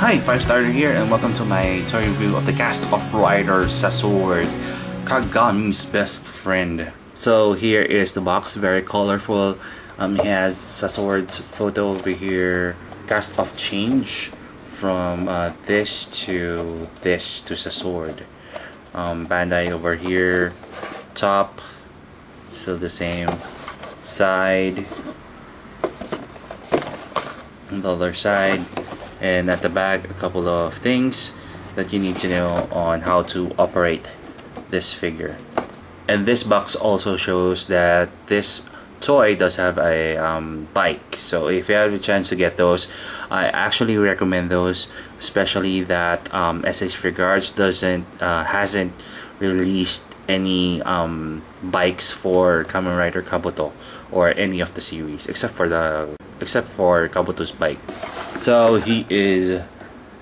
Hi, 5-Starter here, and welcome to my toy review of the cast of Rider Sasword, Kagami's best friend. So here is the box, very colorful. It has Sasword's photo over here, cast of change from this to Sasword. Bandai over here, top, still the same, side, on the other side, and at the back a couple of things that you need to know on how to operate this figure. And this box also shows that this toy does have a bike, so if you have a chance to get those, I actually recommend those, especially that SH Figuarts hasn't released any bikes for Kamen Rider Kabuto or any of the series except for Kabuto's bike. So he is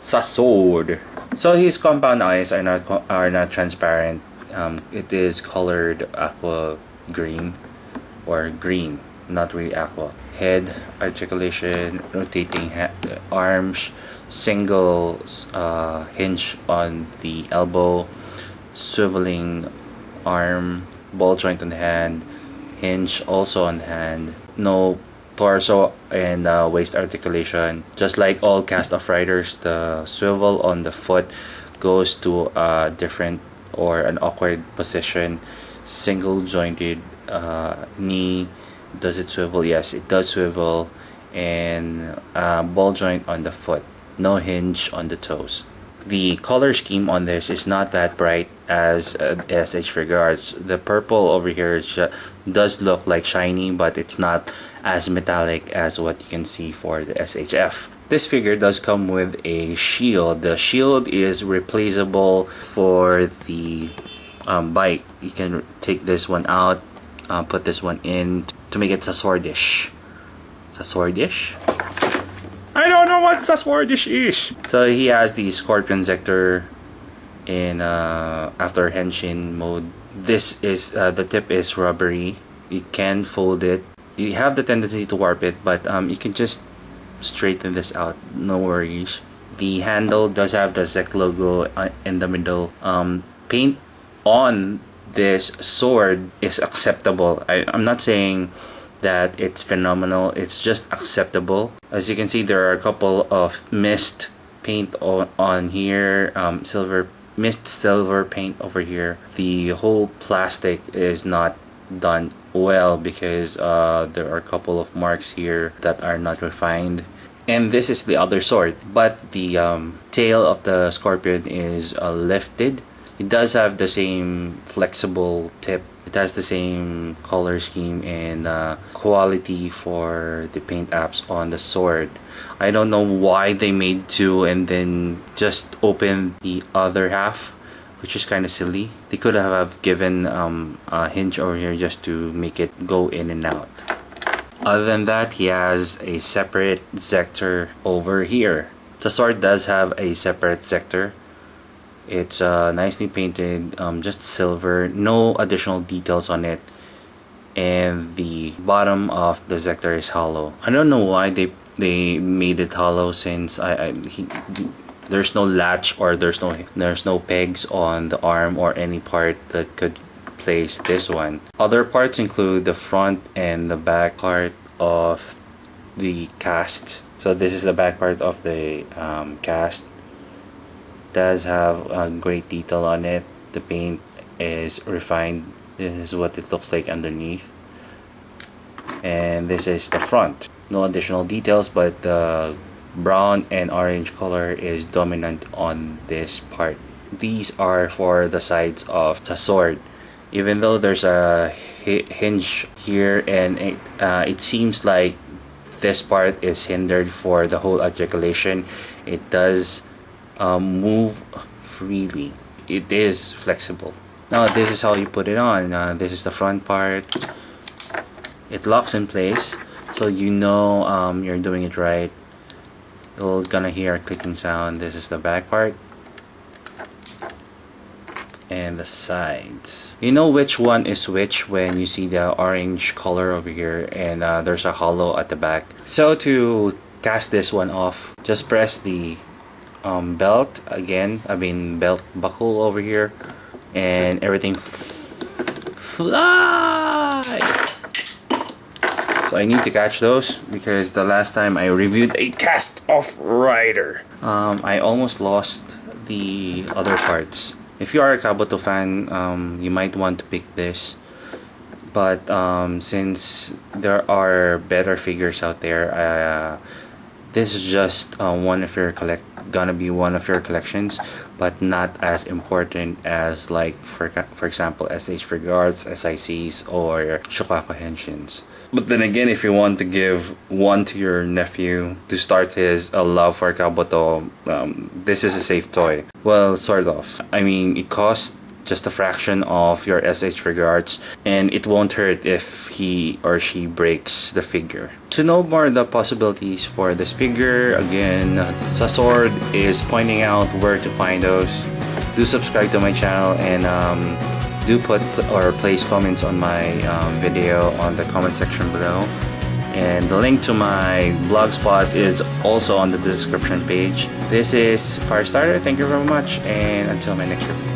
Sasword. So his compound eyes are not transparent. It is colored aqua green or green, not really aqua. Head, articulation, rotating arms, single hinge on the elbow, swiveling arm, ball joint on the hand, hinge also on the hand, no torso and waist articulation. Just like all cast of riders, the swivel on the foot goes to a different or an awkward position. Single jointed knee. Does it swivel? Yes, it does swivel. And ball joint on the foot, no hinge on the toes. The color scheme on this is not that bright as SH Figuarts. The purple over here does look like shiny, but it's not as metallic as what you can see for the SHF. This figure does come with a shield. The shield is replaceable for the bike. You can take this one out, put this one in to make it Saswordish. Saswordish? I don't know what Saswordish is! So he has the Scorpion Zector in after henshin mode. This is the tip is rubbery. You can fold it. You have the tendency to warp it, but you can just straighten this out, no worries. The handle does have the Zec logo in the middle. Paint on this sword is acceptable. I'm not saying that it's phenomenal, it's just acceptable. As you can see, there are a couple of mist paint on here, mist silver paint over here. The whole plastic is not done well because there are a couple of marks here that are not refined. And this is the other sword, but the tail of the Scorpion is lifted. It does have the same flexible tip. It has the same color scheme and quality for the paint apps on the sword. I don't know why they made two and then just open the other half, which is kind of silly. They could have given a hinge over here just to make it go in and out. Other than that, he has a separate Zector over here. The sword does have a separate Zector. It's nicely painted, just silver, no additional details on it, and the bottom of the Zector is hollow. I don't know why they made it hollow, since there's no latch or there's no pegs on the arm or any part that could place this one. Other parts include the front and the back part of the cast. So this is the back part of the cast. Does have a great detail on it. The paint is refined. This is what it looks like underneath, and this is the front. No additional details, but the brown and orange color is dominant on this part. These are for the sides of the sword. Even though there's a hinge here, and it seems like this part is hindered for the whole articulation, it does move freely. It is flexible. Now this is how you put it on. This is the front part. It locks in place, so you know you're doing it right. You're gonna hear a clicking sound. This is the back part and the sides. You know which one is which when you see the orange color over here, and there's a hollow at the back. So to cast this one off, just press the belt again. I mean belt buckle over here, and everything flies. So I need to catch those because the last time I reviewed a cast-off rider, I almost lost the other parts. If you are a Kabuto fan, you might want to pick this. But since there are better figures out there, this is just one of your gonna be one of your collections, but not as important as, like, for example, SH Figuarts, SICs, or Shokaku Henshins. But then again, if you want to give one to your nephew to start his love for Kabuto, this is a safe toy. Well, sort of. I mean, it costs just a fraction of your SH Figuarts, and it won't hurt if he or she breaks the figure. To know more the possibilities for this figure, again, Sasword is pointing out where to find those. Do subscribe to my channel, and do put or place comments on my video on the comment section below. And the link to my blogspot is also on the description page. This is Firestarter. Thank you very much, and until my next review.